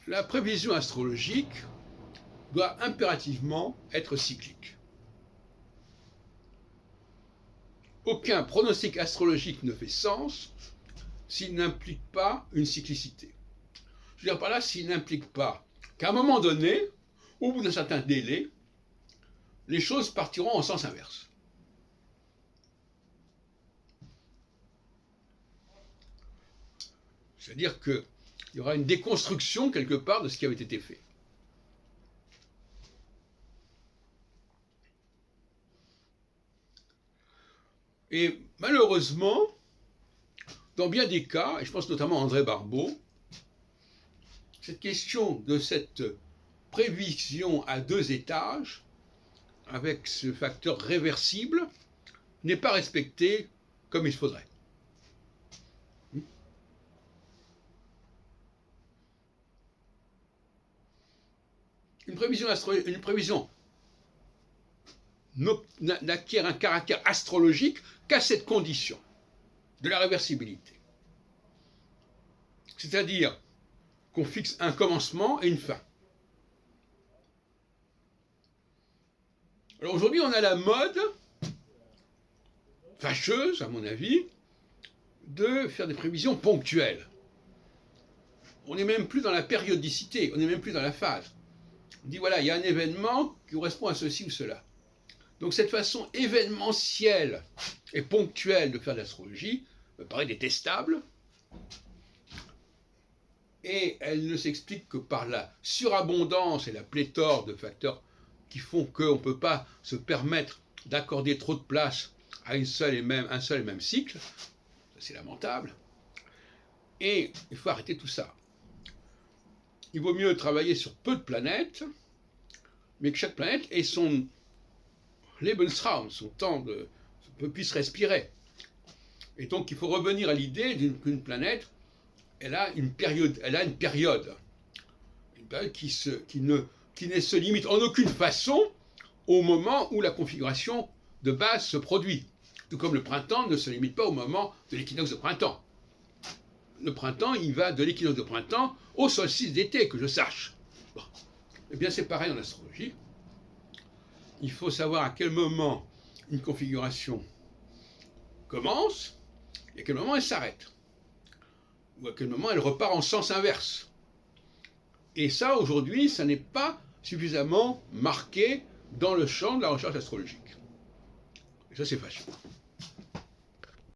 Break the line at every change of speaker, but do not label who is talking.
La prévision astrologique doit impérativement être cyclique. Aucun pronostic astrologique ne fait sens s'il n'implique pas une cyclicité. Je veux dire par là, s'il n'implique pas qu'à un moment donné, au bout d'un certain délai, les choses partiront en sens inverse. C'est-à-dire qu'il y aura une déconstruction quelque part de ce qui avait été fait. Et malheureusement, dans bien des cas, et je pense notamment à André Barbeau, cette question de cette prévision à 2 étages, avec ce facteur réversible, n'est pas respectée comme il faudrait. Une prévision n'acquiert un caractère astrologique qu'à cette condition de la réversibilité. C'est-à-dire qu'on fixe un commencement et une fin. Alors aujourd'hui, on a la mode, fâcheuse à mon avis, de faire des prévisions ponctuelles. On n'est même plus dans la périodicité, on n'est même plus dans la phase. On dit voilà, il y a un événement qui correspond à ceci ou cela. Donc cette façon événementielle et ponctuelle de faire de l'astrologie me paraît détestable, et elle ne s'explique que par la surabondance et la pléthore de facteurs qui font qu'on ne peut pas se permettre d'accorder trop de place à un seul et même cycle. C'est lamentable. Et il faut arrêter tout ça. Il vaut mieux travailler sur peu de planètes, mais que chaque planète ait son Lebensraum, son temps puisse respirer. Et donc il faut revenir à l'idée qu'une planète, elle a une période qui ne se limite en aucune façon au moment où la configuration de base se produit. Tout comme le printemps ne se limite pas au moment de l'équinoxe de printemps. Le printemps, il va de l'équinoxe de printemps au solstice d'été, que je sache. Bon. Eh bien, c'est pareil en astrologie. Il faut savoir à quel moment une configuration commence et à quel moment elle s'arrête. Ou à quel moment elle repart en sens inverse. Et ça, aujourd'hui, ça n'est pas suffisamment marqué dans le champ de la recherche astrologique. Et ça, c'est fâcheux.